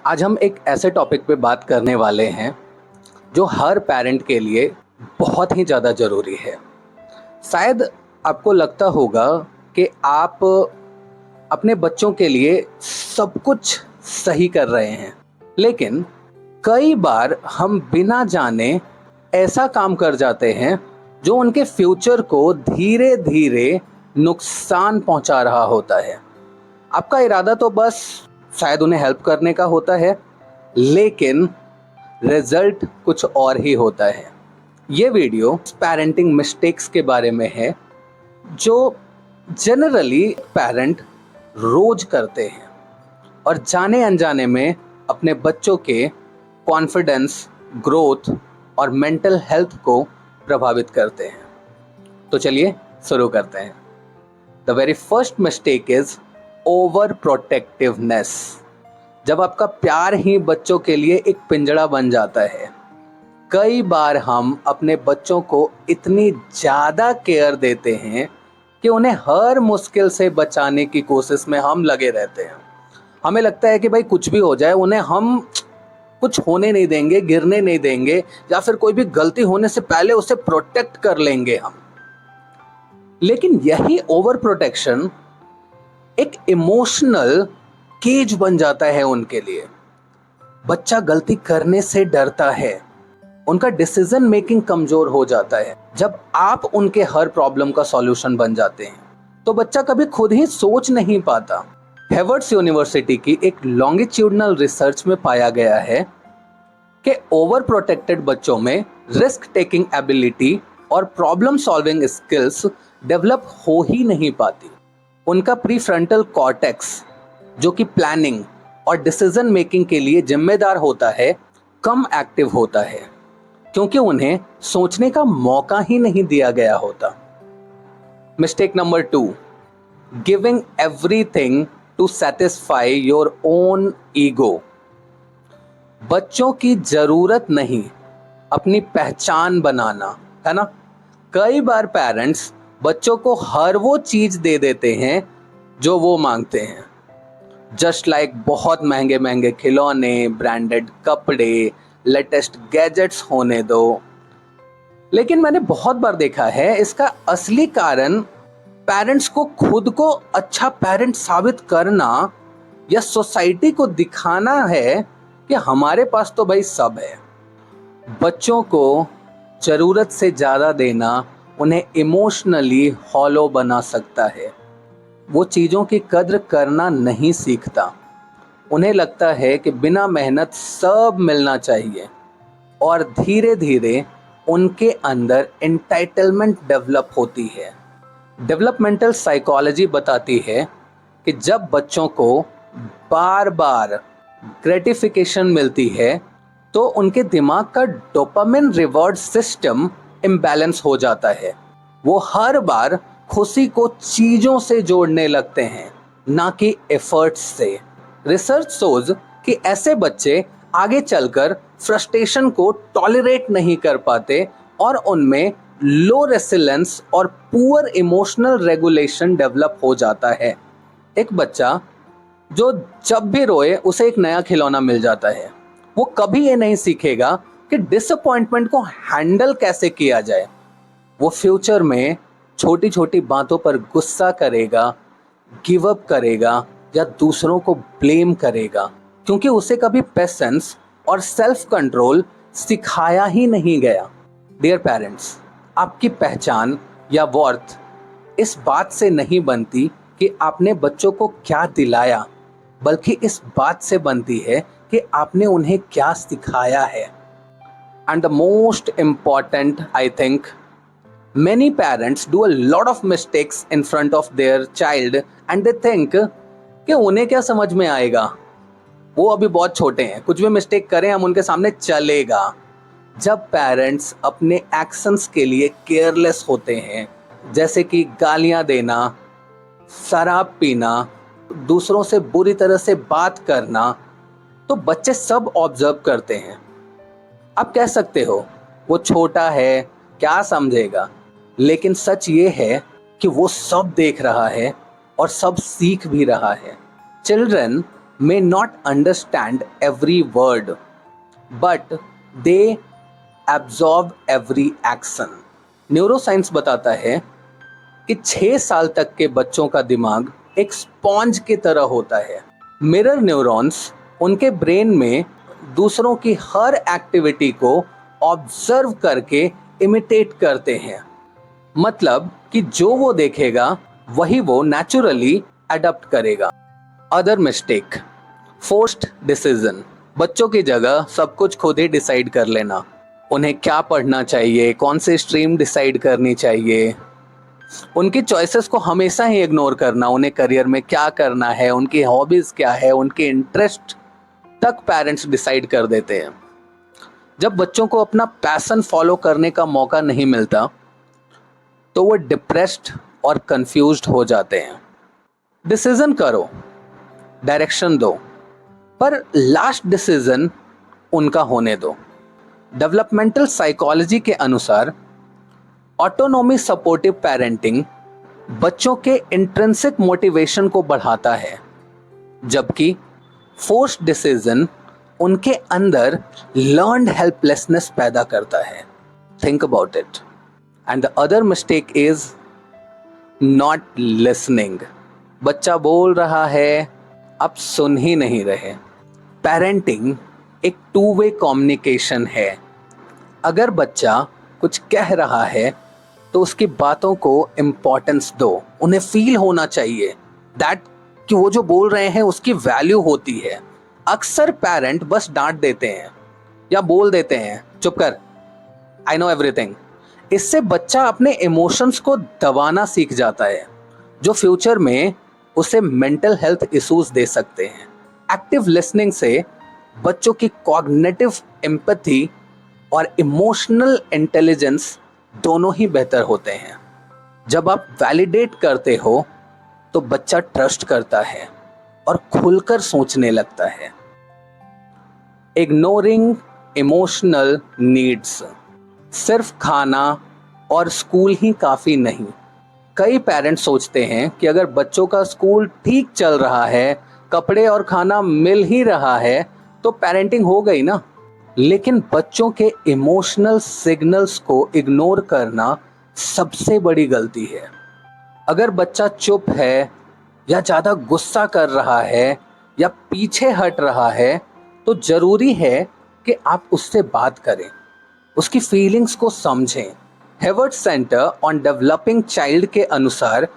आज हम एक ऐसे टॉपिक पे बात करने वाले हैं जो हर पेरेंट के लिए बहुत ही ज़्यादा ज़रूरी है। शायद आपको लगता होगा कि आप अपने बच्चों के लिए सब कुछ सही कर रहे हैं, लेकिन कई बार हम बिना जाने ऐसा काम कर जाते हैं जो उनके फ्यूचर को धीरे धीरे नुकसान पहुंचा रहा होता है। आपका इरादा तो बस शायद उन्हें हेल्प करने का होता है, लेकिन रिजल्ट कुछ और ही होता है। ये वीडियो पेरेंटिंग मिस्टेक्स के बारे में है जो जनरली पेरेंट रोज करते हैं और जाने अनजाने में अपने बच्चों के कॉन्फिडेंस, ग्रोथ और मेंटल हेल्थ को प्रभावित करते हैं। तो चलिए शुरू करते हैं। The very first mistake is over protectiveness. जब आपका प्यार ही बच्चों के लिए एक पिंजड़ा बन जाता है, कई बार हम अपने बच्चों को इतनी ज़्यादा केयर देते हैं कि उन्हें हर मुश्किल से बचाने की कोशिश में हम लगे रहते हैं। हमें लगता है कि भाई कुछ भी हो जाए, उन्हें हम कुछ होने नहीं देंगे, गिरने नहीं देंगे, या फिर कोई भी गलती होने से पहले उसे प्रोटेक्ट कर लेंगे हम। लेकिन यही ओवर प्रोटेक्शन एक इमोशनल केज बन जाता है उनके लिए। बच्चा गलती करने से डरता है, उनका डिसीजन मेकिंग कमजोर हो जाता है। जब आप उनके हर प्रॉब्लम का सॉल्यूशन बन जाते हैं तो बच्चा कभी खुद ही सोच नहीं पाता। हार्वर्ड यूनिवर्सिटी की एक लॉन्गिट्यूडनल रिसर्च में पाया गया है कि ओवर प्रोटेक्टेड बच्चों में रिस्क टेकिंग एबिलिटी और प्रॉब्लम सॉल्विंग स्किल्स डेवलप हो ही नहीं पाती। उनका प्रीफ्रंटल कॉर्टेक्स, जो कि प्लानिंग और डिसीजन मेकिंग के लिए जिम्मेदार होता है, कम एक्टिव होता है क्योंकि उन्हें सोचने का मौका ही नहीं दिया गया होता। Mistake number 2, giving everything to satisfy your own ego. बच्चों की जरूरत नहीं, अपनी पहचान बनाना, है ना। कई बार पेरेंट्स बच्चों को हर वो चीज दे देते हैं जो वो मांगते हैं, जस्ट लाइक बहुत महंगे महंगे खिलौने, ब्रांडेड कपड़े, लेटेस्ट गैजेट्स होने दो। लेकिन मैंने बहुत बार देखा है इसका असली कारण पेरेंट्स को खुद को अच्छा पेरेंट साबित करना या सोसाइटी को दिखाना है कि हमारे पास तो भाई सब है। बच्चों को जरूरत से ज्यादा देना उन्हें इमोशनली हॉलो बना सकता है। वो चीज़ों की कद्र करना नहीं सीखता। उन्हें लगता है कि बिना मेहनत सब मिलना चाहिए और धीरे धीरे उनके अंदर एंटाइटलमेंट डेवलप होती है। डेवलपमेंटल साइकोलॉजी बताती है कि जब बच्चों को बार बार ग्रेटिफिकेशन मिलती है तो उनके दिमाग का डोपामिन रिवॉर्ड सिस्टम इम्बैलेंस हो जाता है। वो हर बार खुशी को चीजों से जोड़ने लगते हैं, ना कि एफर्ट्स से। रिसर्च शोज कि ऐसे बच्चे आगे चलकर फ्रस्ट्रेशन को टॉलरेट नहीं कर पाते और उनमें लो रेसिलेंस और पुअर इमोशनल रेगुलेशन डेवलप हो जाता है। एक बच्चा जो जब भी रोए उसे एक नया खिलौना मिल जाता है, वो कभी ये नहीं सीखेगा कि डिसअपॉइंटमेंट को हैंडल कैसे किया जाए। वो फ्यूचर में छोटी छोटी बातों पर गुस्सा करेगा, गिव अप करेगा या दूसरों को ब्लेम करेगा, क्योंकि उसे कभी पेशेंस और सेल्फ कंट्रोल सिखाया ही नहीं गया। डियर पेरेंट्स, आपकी पहचान या वर्थ इस बात से नहीं बनती कि आपने बच्चों को क्या दिलाया, बल्कि इस बात से बनती है कि आपने उन्हें क्या सिखाया है। And the most important, I think, many parents do a lot of mistakes in front of their child and they think कि उन्हें क्या समझ में आएगा, वो अभी बहुत छोटे हैं, कुछ भी मिस्टेक करें हम उनके सामने चलेगा। जब पेरेंट्स अपने एक्शंस के लिए केयरलेस होते हैं, जैसे कि गालियां देना, शराब पीना, दूसरों से बुरी तरह से बात करना, तो बच्चे सब ऑब्जर्व करते हैं। आप कह सकते हो वो छोटा है, क्या समझेगा, लेकिन सच ये है कि वो सब देख रहा है और सब सीख भी रहा है। Children may not understand every word, but they absorb every action. Neuroscience बताता है कि 6 साल तक के बच्चों का दिमाग एक स्पॉन्ज की तरह होता है। मिरर न्यूरॉन्स उनके ब्रेन में दूसरों की हर एक्टिविटी को ऑब्जर्व करके इमिटेट करते हैं। मतलब कि जो वो देखेगा वही वो नेचुरली अडॉप्ट करेगा। Other mistake, forced decision. बच्चों की जगह सब कुछ खुद ही डिसाइड कर लेना। उन्हें क्या पढ़ना चाहिए, कौन सी स्ट्रीम डिसाइड करनी चाहिए, उनकी चॉइसेस को हमेशा ही इग्नोर करना। उन्हें करियर में क्या करना है, उनकी हॉबीज क्या है, उनके इंटरेस्ट तक पेरेंट्स डिसाइड कर देते हैं। जब बच्चों को अपना पैशन फॉलो करने का मौका नहीं मिलता तो वो डिप्रेस्ड और कंफ्यूज्ड हो जाते हैं। डिसीजन करो, डायरेक्शन दो, पर लास्ट डिसीजन उनका होने दो। डेवलपमेंटल साइकोलॉजी के अनुसार ऑटोनॉमी सपोर्टिव पेरेंटिंग बच्चों के इंट्रिंसिक मोटिवेशन को बढ़ाता है, जबकि फोर्स्ड डिसीजन उनके अंदर लर्न्ड हेल्पलेसनेस पैदा करता है। Think about it. And the other mistake is not listening. बच्चा बोल रहा है, आप सुन ही नहीं रहे। पेरेंटिंग एक टू वे कम्युनिकेशन है। अगर बच्चा कुछ कह रहा है तो उसकी बातों को इम्पोर्टेंस दो। उन्हें फील होना चाहिए दैट कि वो जो बोल रहे हैं उसकी वैल्यू होती है। अक्सर पेरेंट बस डांट देते हैं या बोल देते हैं, चुप कर, आई नो एवरीथिंग। इससे बच्चा अपने इमोशंस को दबाना सीख जाता है, जो फ्यूचर में उसे मेंटल हेल्थ इश्यूज दे सकते हैं। एक्टिव लिसनिंग से बच्चों की कॉग्निटिव एम्पैथी और इमोशनल इंटेलिजेंस दोनों ही बेहतर होते हैं। जब आप वैलिडेट करते हो तो बच्चा ट्रस्ट करता है और खुलकर सोचने लगता है। Ignoring emotional needs. सिर्फ खाना और स्कूल ही काफ़ी नहीं। कई पेरेंट्स सोचते हैं कि अगर बच्चों का स्कूल ठीक चल रहा है, कपड़े और खाना मिल ही रहा है, तो पेरेंटिंग हो गई ना। लेकिन बच्चों के इमोशनल सिग्नल्स को इग्नोर करना सबसे बड़ी गलती है। अगर बच्चा चुप है या ज़्यादा गुस्सा कर रहा है या पीछे हट रहा है, तो ज़रूरी है कि आप उससे बात करें, उसकी फीलिंग्स को समझें। Harvard center on developing child के अनुसार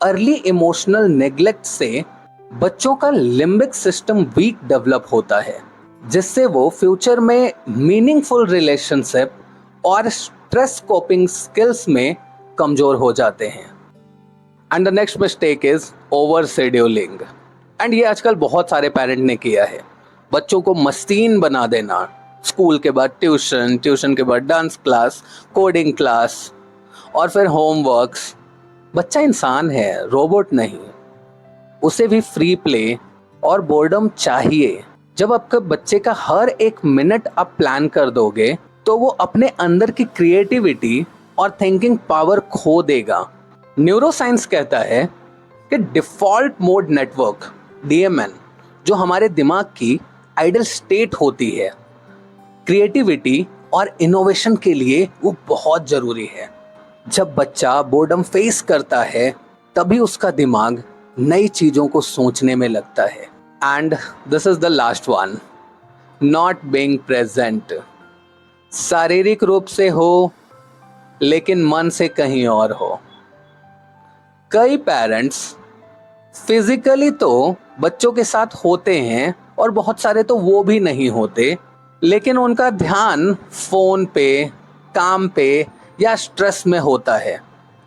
अर्ली इमोशनल नेग्लेक्ट से बच्चों का लिम्बिक सिस्टम वीक डेवलप होता है, जिससे वो फ्यूचर में मीनिंगफुल रिलेशनशिप और स्ट्रेस कोपिंग स्किल्स में कमज़ोर हो जाते हैं। And the next mistake is over scheduling. And ये आजकल बहुत सारे पेरेंट ने किया है। बच्चों को मस्तीन बना देना। स्कूल के बाद ट्यूशन, ट्यूशन के बाद डांस क्लास, कोडिंग क्लास और फिर होमवर्क्स। बच्चा इंसान है, रोबोट नहीं। उसे भी फ्री प्ले और बोर्डम चाहिए। जब आपके बच्चे का हर एक मिनट आप प्लान कर दोगे तो वो अपने अंदर की क्रिएटिविटी और थिंकिंग पावर खो देगा। न्यूरोसाइंस कहता है कि डिफॉल्ट मोड नेटवर्क DMN, जो हमारे दिमाग की आइडल स्टेट होती है, क्रिएटिविटी और इनोवेशन के लिए वो बहुत ज़रूरी है। जब बच्चा बोर्डम फेस करता है तभी उसका दिमाग नई चीज़ों को सोचने में लगता है। And this is the last one, not being present. शारीरिक रूप से हो लेकिन मन से कहीं और हो। कई पेरेंट्स फिजिकली तो बच्चों के साथ होते हैं और बहुत सारे तो वो भी नहीं होते, लेकिन उनका ध्यान फोन पे, काम पे या स्ट्रेस में होता है।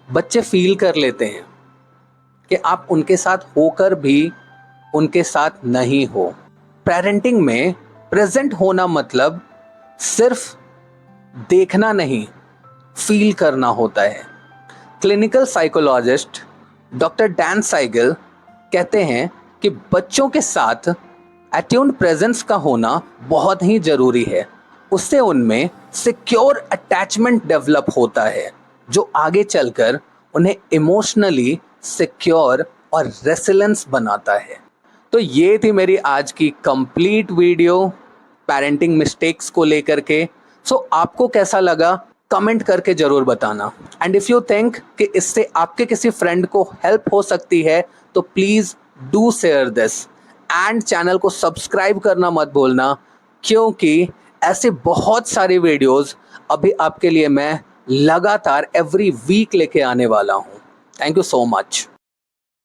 बच्चे फील कर लेते हैं कि आप उनके साथ होकर भी उनके साथ नहीं हो। पेरेंटिंग में प्रेजेंट होना मतलब सिर्फ देखना नहीं, फील करना होता है। Clinical psychologist doctor Dan Saigal कहते हैं कि बच्चों के साथ अट्यून्ड प्रेजेंस का होना बहुत ही ज़रूरी है। उससे उनमें सिक्योर अटैचमेंट डेवलप होता है, जो आगे चलकर उन्हें इमोशनली सिक्योर और रेसिलेंस बनाता है। तो ये थी मेरी आज की कंप्लीट वीडियो पेरेंटिंग मिस्टेक्स को लेकर के। सो आपको कैसा लगा कमेंट करके ज़रूर बताना। एंड इफ़ यू थिंक कि इससे आपके किसी फ्रेंड को हेल्प हो सकती है तो please do share this. And channel को सब्सक्राइब करना मत भूलना, क्योंकि ऐसे बहुत सारे वीडियोस अभी आपके लिए मैं लगातार एवरी वीक लेके आने वाला हूँ। Thank you so much.